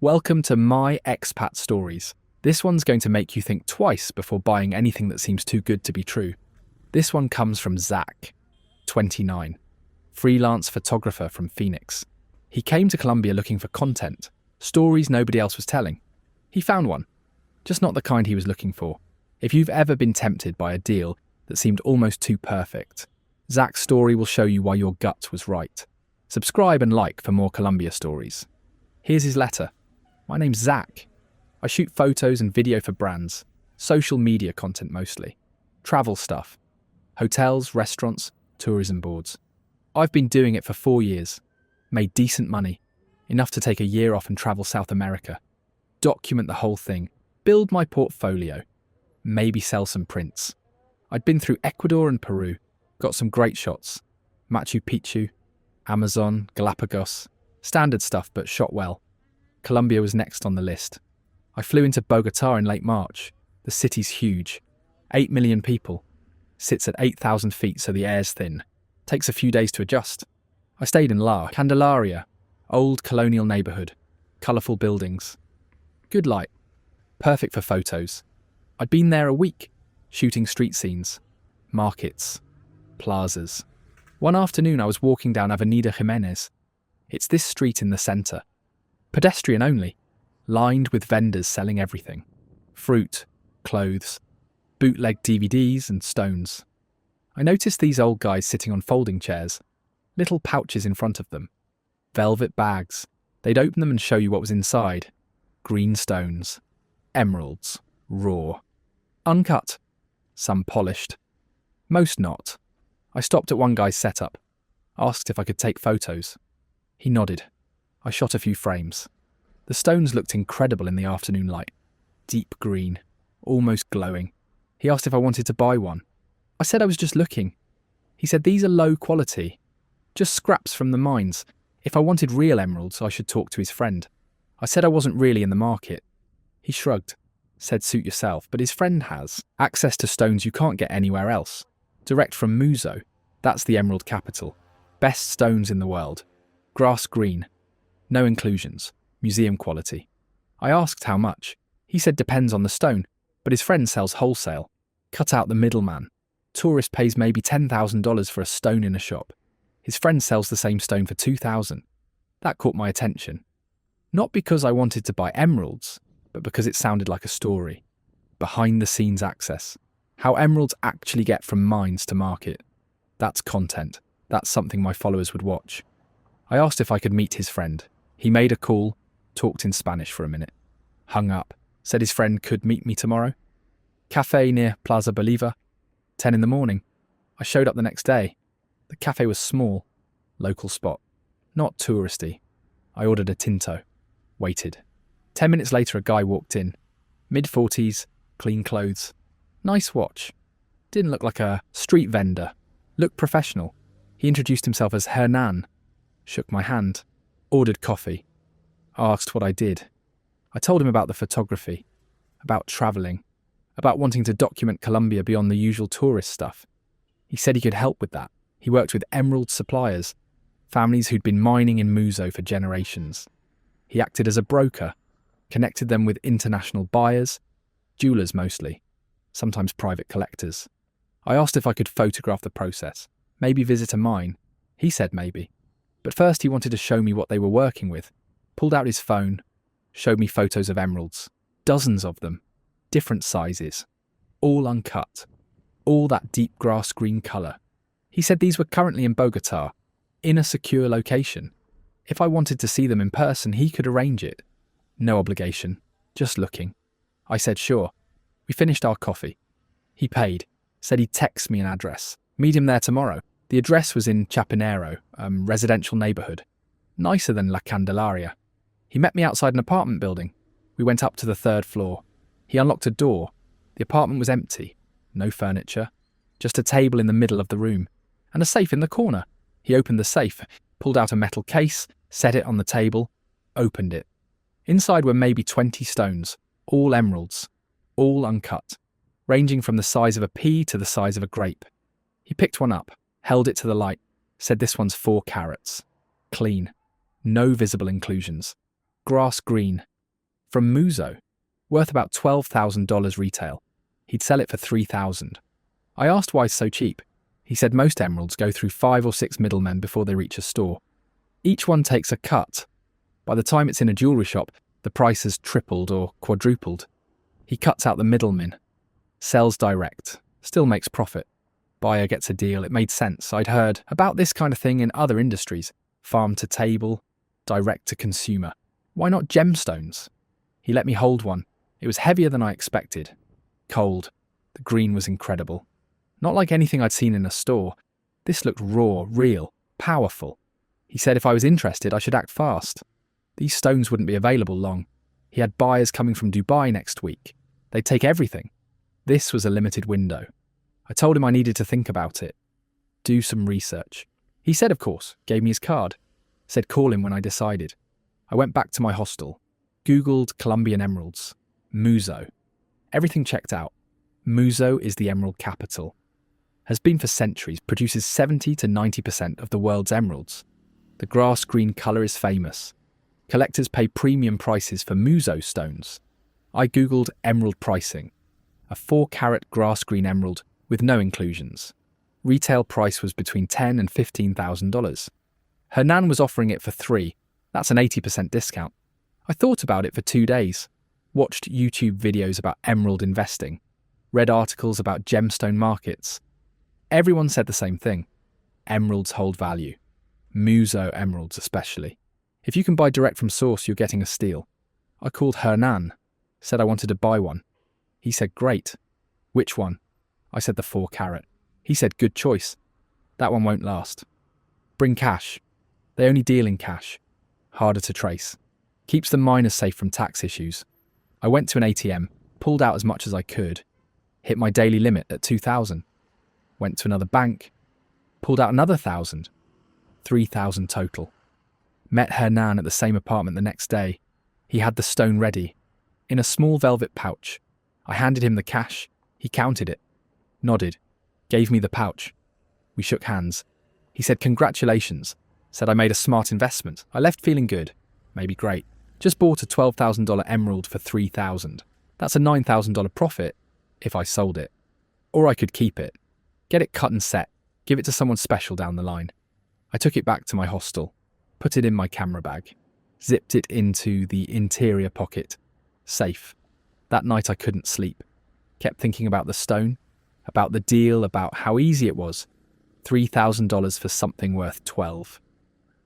Welcome to my Expat Stories. This one's going to make you think twice before buying anything that seems too good to be true. This one comes from Zach, 29, freelance photographer from Phoenix. He came to Colombia looking for content, stories nobody else was telling. He found one, just not the kind he was looking for. If you've ever been tempted by a deal that seemed almost too perfect, Zach's story will show you why your gut was right. Subscribe and like for more Colombia stories. Here's his letter. My name's Zach. I shoot photos and video for brands, social media content mostly, travel stuff, hotels, restaurants, tourism boards. I've been doing it for 4 years, made decent money, enough to take a year off and travel South America, document the whole thing, build my portfolio, maybe sell some prints. I'd been through Ecuador and Peru, got some great shots, Machu Picchu, Amazon, Galapagos, standard stuff but shot well. Colombia was next on the list. I flew into Bogotá in late March. The city's huge. 8 million people. Sits at 8,000 feet so the air's thin. Takes a few days to adjust. I stayed in La Candelaria, old colonial neighbourhood. Colourful buildings. Good light. Perfect for photos. I'd been there a week, shooting street scenes, markets, plazas. One afternoon I was walking down Avenida Jiménez. It's this street in the centre. Pedestrian only, lined with vendors selling everything. Fruit, clothes, bootleg DVDs and stones. I noticed these old guys sitting on folding chairs, little pouches in front of them. Velvet bags. They'd open them and show you what was inside. Green stones. Emeralds. Raw. Uncut. Some polished. Most not. I stopped at one guy's setup, asked if I could take photos. He nodded. I shot a few frames. The stones looked incredible in the afternoon light. Deep green, almost glowing. He asked if I wanted to buy one. I said I was just looking. He said these are low quality, just scraps from the mines. If I wanted real emeralds, I should talk to his friend. I said I wasn't really in the market. He shrugged, said suit yourself, but his friend has access to stones you can't get anywhere else. Direct from Muzo, that's the emerald capital. Best stones in the world. Grass green. No inclusions. Museum quality. I asked how much. He said depends on the stone, but his friend sells wholesale. Cut out the middleman. Tourist pays maybe $10,000 for a stone in a shop. His friend sells the same stone for $2,000. That caught my attention. Not because I wanted to buy emeralds, but because it sounded like a story. Behind the scenes access. How emeralds actually get from mines to market. That's content. That's something my followers would watch. I asked if I could meet his friend. He made a call, talked in Spanish for a minute. Hung up, said his friend could meet me tomorrow. Cafe near Plaza Bolivar, 10 in the morning. I showed up the next day. The cafe was small, local spot, not touristy. I ordered a tinto, waited. 10 minutes later a guy walked in, mid-40s, clean clothes. Nice watch. Didn't look like a street vendor. Looked professional. He introduced himself as Hernan. Shook my hand. Ordered coffee. Asked what I did. I told him about the photography. About travelling. About wanting to document Colombia beyond the usual tourist stuff. He said he could help with that. He worked with emerald suppliers. Families who'd been mining in Muzo for generations. He acted as a broker. Connected them with international buyers. Jewelers mostly. Sometimes private collectors. I asked if I could photograph the process, maybe visit a mine. He said maybe. But first he wanted to show me what they were working with. Pulled out his phone, showed me photos of emeralds. Dozens of them. Different sizes. All uncut. All that deep grass green colour. He said these were currently in Bogotá, in a secure location. If I wanted to see them in person, he could arrange it. No obligation, just looking. I said sure. We finished our coffee. He paid, said he'd text me an address. Meet him there tomorrow. The address was in Chapinero, residential neighbourhood. Nicer than La Candelaria. He met me outside an apartment building. We went up to the 3rd floor. He unlocked a door. The apartment was empty. No furniture. Just a table in the middle of the room. And a safe in the corner. He opened the safe, pulled out a metal case, set it on the table, opened it. Inside were maybe 20 stones, all emeralds. All uncut, ranging from the size of a pea to the size of a grape. He picked one up, held it to the light, said this one's 4 carats. Clean. No visible inclusions. Grass green, From Muzo, worth about $12,000 retail. He'd sell it for $3,000. I asked why so cheap. He said most emeralds go through 5 or 6 middlemen before they reach a store. Each one takes a cut. By the time it's in a jewellery shop, the price has tripled or quadrupled. He cuts out the middleman, sells direct, still makes profit. Buyer gets a deal. It made sense. I'd heard about this kind of thing in other industries. Farm to table, direct to consumer. Why not gemstones? He let me hold one. It was heavier than I expected. Cold. The green was incredible. Not like anything I'd seen in a store. This looked raw, real, powerful. He said if I was interested, I should act fast. These stones wouldn't be available long. He had buyers coming from Dubai next week. They'd take everything. This was a limited window. I told him I needed to think about it. Do some research. He said, of course, gave me his card. Said call him when I decided. I went back to my hostel. Googled Colombian emeralds. Muzo. Everything checked out. Muzo is the emerald capital. Has been for centuries, produces 70 to 90% of the world's emeralds. The grass green colour is famous. Collectors pay premium prices for Muzo stones. I googled emerald pricing. A 4-carat grass green emerald with no inclusions. Retail price was between $10,000 and $15,000. Hernan was offering it for $3,000. That's an 80% discount. I thought about it for 2 days. Watched YouTube videos about emerald investing. Read articles about gemstone markets. Everyone said the same thing. Emeralds hold value. Muzo emeralds especially. If you can buy direct from source, you're getting a steal. I called Hernan. Said I wanted to buy one. He said, great. Which one? I said the 4-carat. He said, good choice. That one won't last. Bring cash. They only deal in cash. Harder to trace. Keeps the miners safe from tax issues. I went to an ATM, pulled out as much as I could. Hit my daily limit at 2,000. Went to another bank. Pulled out another 1,000. 3,000 total. Met Hernan at the same apartment the next day. He had the stone ready. In a small velvet pouch. I handed him the cash. He counted it. Nodded. Gave me the pouch. We shook hands. He said congratulations. Said I made a smart investment. I left feeling good. Maybe great. Just bought a $12,000 emerald for $3,000. That's a $9,000 profit if I sold it. Or I could keep it. Get it cut and set. Give it to someone special down the line. I took it back to my hostel. Put it in my camera bag. Zipped it into the interior pocket. Safe. That night I couldn't sleep. Kept thinking about the stone, about the deal, about how easy it was. $3,000 for something worth $12,000.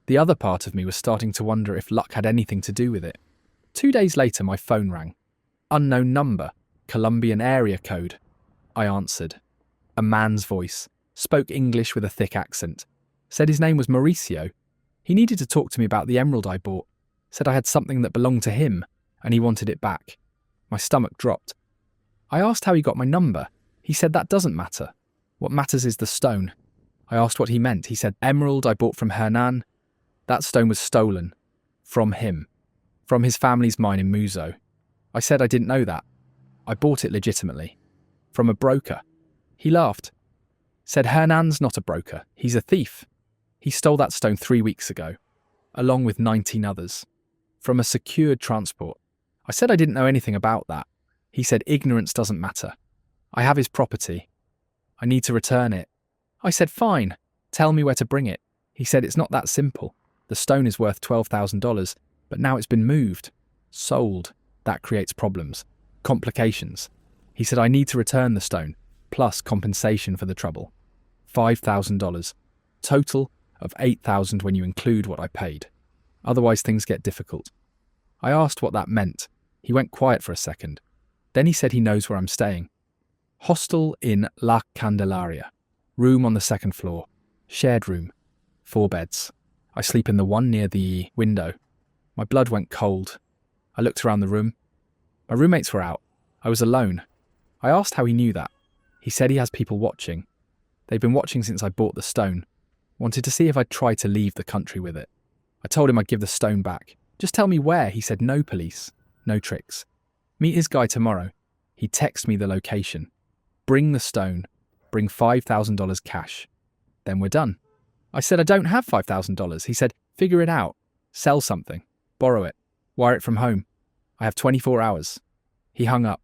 The other part of me was starting to wonder if luck had anything to do with it. 2 days later, my phone rang. Unknown number, Colombian area code. I answered. A man's voice. Spoke English with a thick accent. Said his name was Mauricio. He needed to talk to me about the emerald I bought. Said I had something that belonged to him, and he wanted it back. My stomach dropped. I asked how he got my number. He said that doesn't matter. What matters is the stone. I asked what he meant. He said, emerald I bought from Hernan. That stone was stolen. From him. From his family's mine in Muzo. I said I didn't know that. I bought it legitimately. From a broker. He laughed. Said Hernan's not a broker. He's a thief. He stole that stone 3 weeks ago, along with 19 others. From a secured transport. I said I didn't know anything about that. He said ignorance doesn't matter. I have his property. I need to return it. I said fine. Tell me where to bring it. He said it's not that simple. The stone is worth $12,000, but now it's been moved. Sold. That creates problems. Complications. He said I need to return the stone, plus compensation for the trouble. $5,000. Total of $8,000 when you include what I paid. Otherwise things get difficult. I asked what that meant. He went quiet for a second. Then he said he knows where I'm staying. Hostel in La Candelaria. Room on the 2nd floor. Shared room. 4 beds. I sleep in the one near the window. My blood went cold. I looked around the room. My roommates were out. I was alone. I asked how he knew that. He said he has people watching. They've been watching since I bought the stone. Wanted to see if I'd try to leave the country with it. I told him I'd give the stone back. Just tell me where. He said no police. No tricks. Meet his guy tomorrow. He texted me the location. Bring the stone. Bring $5,000 cash. Then we're done. I said I don't have $5,000. He said, figure it out. Sell something. Borrow it. Wire it from home. I have 24 hours. He hung up.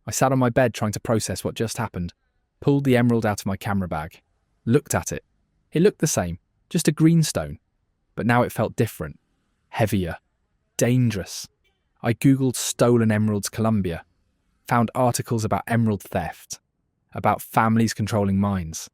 I sat on my bed trying to process what just happened, pulled the emerald out of my camera bag, looked at it. It looked the same, just a green stone, but now it felt different, heavier, dangerous. I googled stolen emeralds Colombia, found articles about emerald theft, about families controlling mines,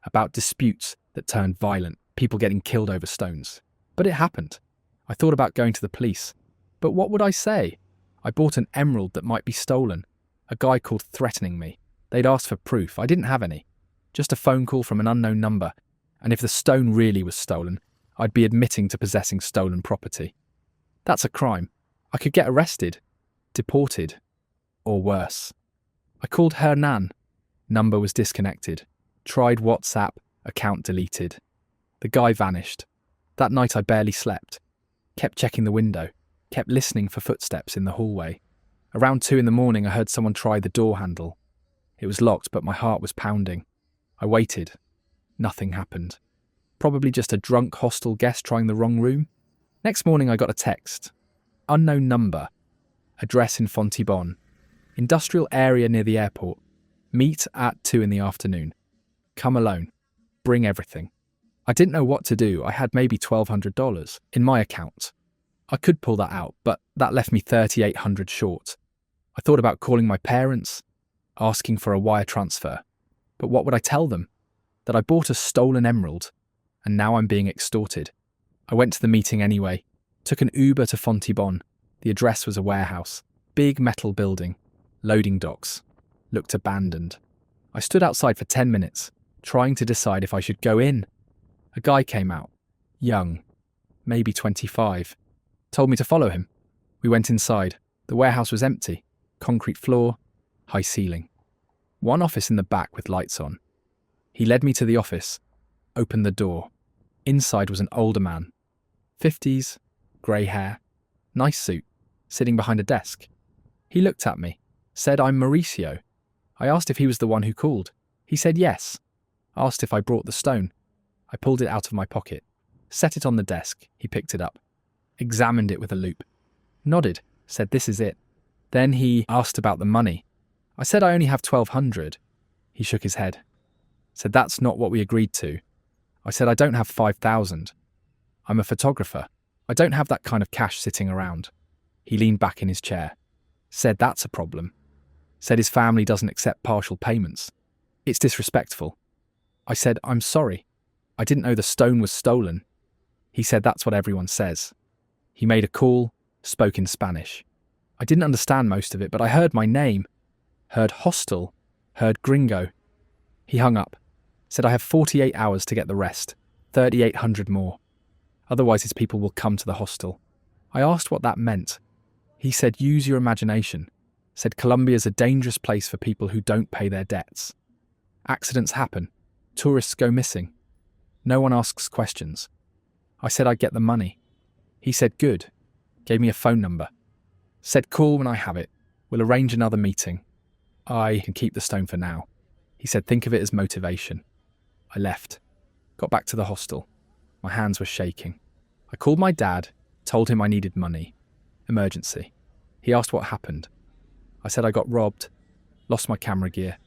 about disputes that turned violent, people getting killed over stones. But it happened. I thought about going to the police, but what would I say? I bought an emerald that might be stolen. A guy called threatening me. They'd asked for proof. I didn't have any. Just a phone call from an unknown number, and if the stone really was stolen, I'd be admitting to possessing stolen property. That's a crime. I could get arrested, deported, or worse. I called Hernan. Number was disconnected. Tried WhatsApp, account deleted. The guy vanished. That night I barely slept. Kept checking the window. Kept listening for footsteps in the hallway. Around 2 a.m, I heard someone try the door handle. It was locked, but my heart was pounding. I waited. Nothing happened. Probably just a drunk hostel guest trying the wrong room. Next morning I got a text. Unknown number. Address in Fontibon. Industrial area near the airport. Meet at 2 p.m. Come alone. Bring everything. I didn't know what to do. I had maybe $1,200 in my account. I could pull that out, but that left me $3,800 short. I thought about calling my parents, asking for a wire transfer. But what would I tell them? That I bought a stolen emerald, and now I'm being extorted. I went to the meeting anyway, took an Uber to Fontibon. The address was a warehouse, big metal building, loading docks, looked abandoned. I stood outside for 10 minutes, trying to decide if I should go in. A guy came out, young, maybe 25, told me to follow him. We went inside. The warehouse was empty, concrete floor, high ceiling. One office in the back with lights on. He led me to the office, opened the door. Inside was an older man, 50s, grey hair, nice suit, sitting behind a desk. He looked at me, said I'm Mauricio. I asked if he was the one who called. He said yes. Asked if I brought the stone. I pulled it out of my pocket, set it on the desk. He picked it up, examined it with a loupe, nodded, said this is it. Then he asked about the money. I said I only have $1,200. He shook his head, said that's not what we agreed to. I said I don't have $5,000. I'm a photographer. I don't have that kind of cash sitting around. He leaned back in his chair, said that's a problem. Said his family doesn't accept partial payments. It's disrespectful. I said I'm sorry. I didn't know the stone was stolen. He said that's what everyone says. He made a call, spoke in Spanish. I didn't understand most of it, but I heard my name, heard hostel, heard gringo. He hung up, said I have 48 hours to get the rest, 3,800 more. Otherwise his people will come to the hostel. I asked what that meant. He said use your imagination. Said Colombia's a dangerous place for people who don't pay their debts. Accidents happen. Tourists go missing. No one asks questions. I said I'd get the money. He said good. Gave me a phone number. Said call when I have it. We'll arrange another meeting. I can keep the stone for now. He said think of it as motivation. I left. Got back to the hostel. My hands were shaking. I called my dad, told him I needed money. Emergency. He asked what happened. I said I got robbed, lost my camera gear,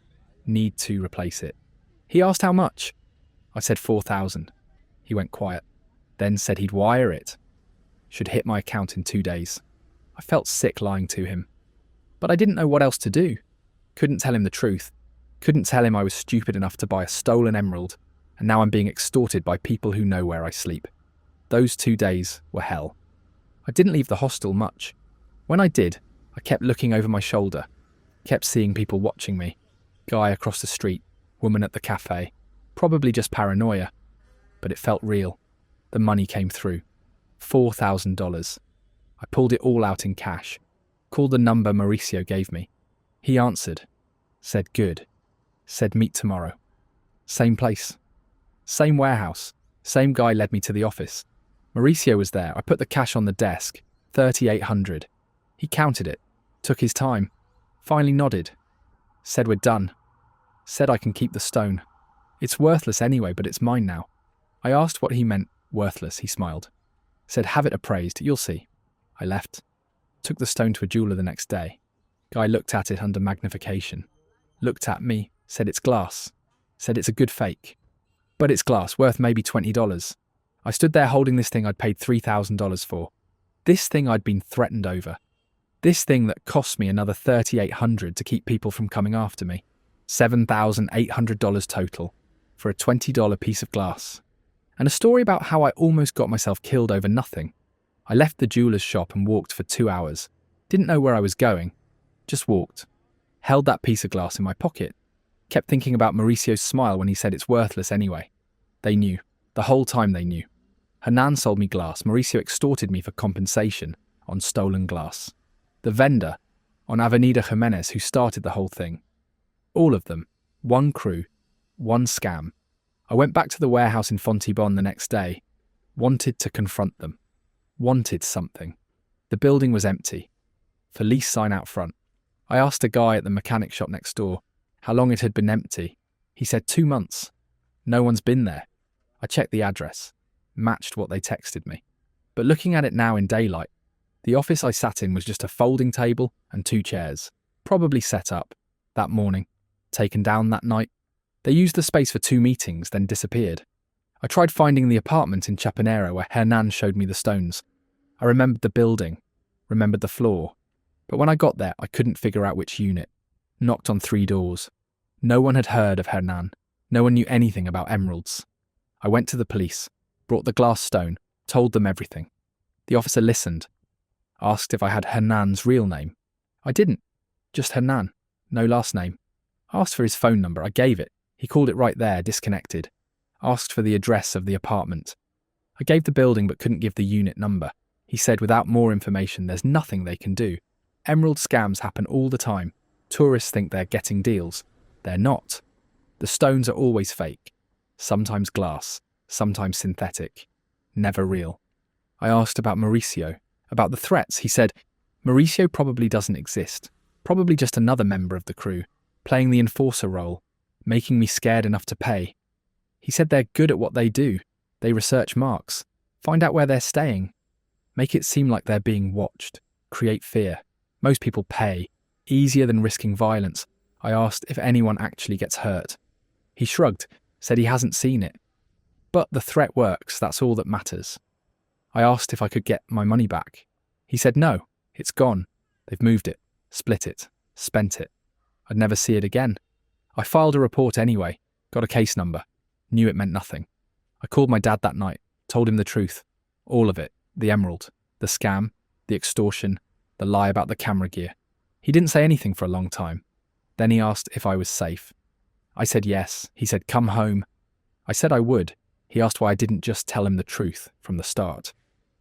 need to replace it. He asked how much. I said 4,000. He went quiet, then said he'd wire it. Should hit my account in 2 days. I felt sick lying to him. But I didn't know what else to do. Couldn't tell him the truth. Couldn't tell him I was stupid enough to buy a stolen emerald, and now I'm being extorted by people who know where I sleep. Those 2 days were hell. I didn't leave the hostel much. When I did, I kept looking over my shoulder, kept seeing people watching me. Guy across the street, woman at the cafe. Probably just paranoia, but it felt real. The money came through. $4,000. I pulled it all out in cash, called the number Mauricio gave me. He answered, said good, said meet tomorrow. Same place, same warehouse, same guy led me to the office. Mauricio was there. I put the cash on the desk, $3,800. He counted it, took his time, finally nodded, said we're done, said I can keep the stone. It's worthless anyway, but it's mine now. I asked what he meant, worthless. He smiled, said have it appraised, you'll see. I left. Took the stone to a jeweler the next day. Guy looked at it under magnification. Looked at me, said it's glass. Said it's a good fake. But it's glass, worth maybe $20. I stood there holding this thing I'd paid $3,000 for. This thing I'd been threatened over. This thing that cost me another $3,800 to keep people from coming after me. $7,800 total for a $20 piece of glass. And a story about how I almost got myself killed over nothing. I left the jeweler's shop and walked for 2 hours. Didn't know where I was going. Just walked. Held that piece of glass in my pocket. Kept thinking about Mauricio's smile when he said it's worthless anyway. They knew. The whole time they knew. Hernan sold me glass. Mauricio extorted me for compensation on stolen glass. The vendor on Avenida Jiménez who started the whole thing. All of them. One crew. One scam. I went back to the warehouse in Fontibon the next day. Wanted to confront them. Wanted something. The building was empty. For lease sign out front. I asked a guy at the mechanic shop next door how long it had been empty. He said 2 months. No one's been there. I checked the address. Matched what they texted me. But looking at it now in daylight, the office I sat in was just a folding table and 2 chairs, probably set up that morning, taken down that night. They used the space for 2 meetings, then disappeared. I tried finding the apartment in Chapinero where Hernan showed me the stones. I remembered the building, remembered the floor. But when I got there, I couldn't figure out which unit. Knocked on 3 doors. No one had heard of Hernan. No one knew anything about emeralds. I went to the police, brought the glass stone, told them everything. The officer listened. Asked if I had Hernan's real name. I didn't. Just Hernan. No last name. Asked for his phone number. I gave it. He called it right there, disconnected. Asked for the address of the apartment. I gave the building but couldn't give the unit number. He said without more information there's nothing they can do. Emerald scams happen all the time. Tourists think they're getting deals. They're not. The stones are always fake. Sometimes glass, sometimes synthetic. Never real. I asked about Mauricio, about the threats. He said, Mauricio probably doesn't exist. Probably just another member of the crew, playing the enforcer role, making me scared enough to pay. He said they're good at what they do. They research marks, find out where they're staying, make it seem like they're being watched, create fear. Most people pay, easier than risking violence. I asked if anyone actually gets hurt. He shrugged, said he hasn't seen it. But the threat works, that's all that matters. I asked if I could get my money back. He said no, it's gone. They've moved it, split it, spent it. I'd never see it again. I filed a report anyway, got a case number, knew it meant nothing. I called my dad that night, told him the truth. All of it, the emerald, the scam, the extortion, the lie about the camera gear. He didn't say anything for a long time. Then he asked if I was safe. I said yes. He said, come home. I said I would. He asked why I didn't just tell him the truth from the start.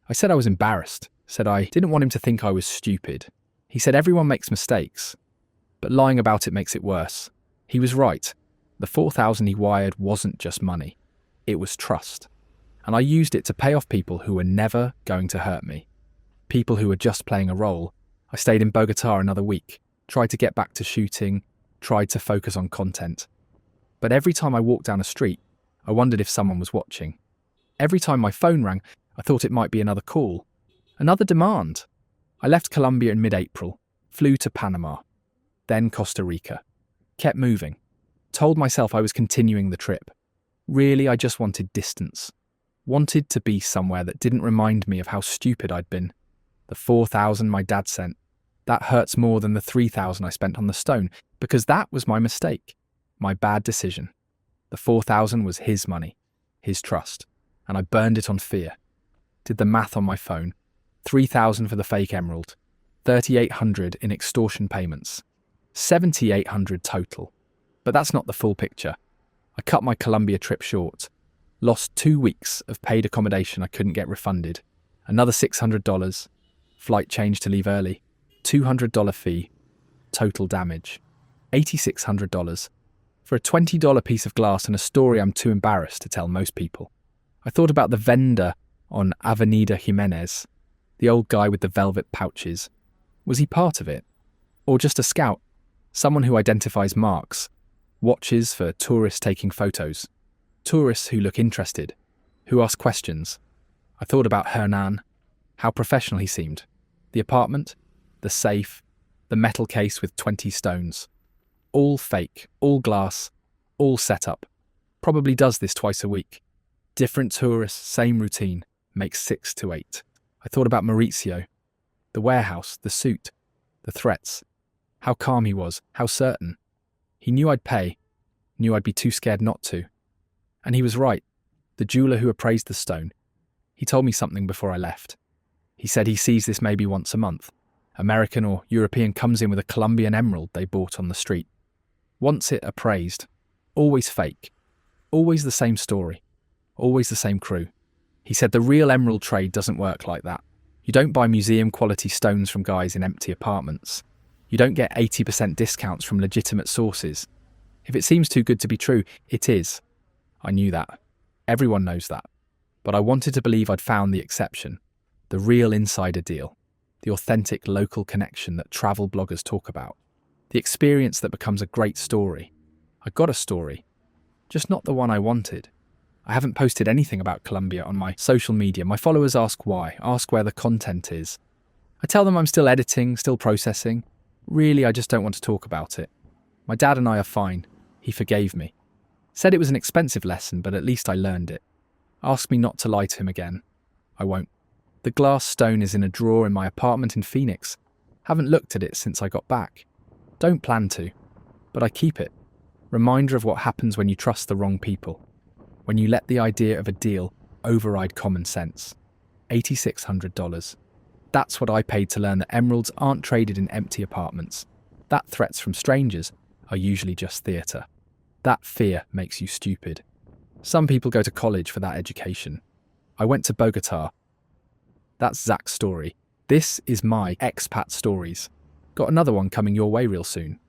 I said I was embarrassed, said I didn't want him to think I was stupid. He said everyone makes mistakes, but lying about it makes it worse. He was right. The $4,000 he wired wasn't just money. It was trust. And I used it to pay off people who were never going to hurt me. People who were just playing a role. I stayed in Bogotá another week, tried to get back to shooting, tried to focus on content. But every time I walked down a street, I wondered if someone was watching. Every time my phone rang, I thought it might be another call. Another demand. I left Colombia in mid-April, flew to Panama, then Costa Rica. Kept moving. Told myself I was continuing the trip. Really, I just wanted distance. Wanted to be somewhere that didn't remind me of how stupid I'd been. The $4,000 my dad sent. That hurts more than the $3,000 I spent on the stone, because that was my mistake. My bad decision. The $4,000 was his money, his trust, and I burned it on fear. Did the math on my phone. $3,000 for the fake emerald, $3,800 in extortion payments, $7,800 total. But that's not the full picture. I cut my Colombia trip short. Lost 2 weeks of paid accommodation I couldn't get refunded. Another $600. Flight change to leave early. $200 fee. Total damage. $8,600. For a $20 piece of glass and a story I'm too embarrassed to tell most people. I thought about the vendor on Avenida Jiménez, the old guy with the velvet pouches. Was he part of it? Or just a scout? Someone who identifies marks, watches for tourists taking photos, tourists who look interested, who ask questions. I thought about Hernan, how professional he seemed. The apartment, the safe, the metal case with 20 stones. All fake, all glass, all set up. Probably does this twice a week. Different tourists, same routine, makes 6 to 8. I thought about Mauricio. The warehouse, the suit, the threats. How calm he was, how certain. He knew I'd pay, knew I'd be too scared not to. And he was right. The jeweller who appraised the stone, he told me something before I left. He said he sees this maybe once a month. American or European comes in with a Colombian emerald they bought on the street. Wants it appraised. Always fake. Always the same story. Always the same crew. He said the real emerald trade doesn't work like that. You don't buy museum-quality stones from guys in empty apartments. You don't get 80% discounts from legitimate sources. If it seems too good to be true, it is. I knew that. Everyone knows that. But I wanted to believe I'd found the exception. The real insider deal. The authentic local connection that travel bloggers talk about. The experience that becomes a great story. I got a story. Just not the one I wanted. I haven't posted anything about Colombia on my social media. My followers ask why, ask where the content is. I tell them I'm still editing, still processing. Really, I just don't want to talk about it. My dad and I are fine. He forgave me. Said it was an expensive lesson, but at least I learned it. Ask me not to lie to him again. I won't. The glass stone is in a drawer in my apartment in Phoenix. Haven't looked at it since I got back. Don't plan to. But I keep it. Reminder of what happens when you trust the wrong people. When you let the idea of a deal override common sense. $8,600. That's what I paid to learn that emeralds aren't traded in empty apartments. That threats from strangers are usually just theatre. That fear makes you stupid. Some people go to college for that education. I went to Bogotá. That's Zach's story. This is my expat stories. Got another one coming your way real soon.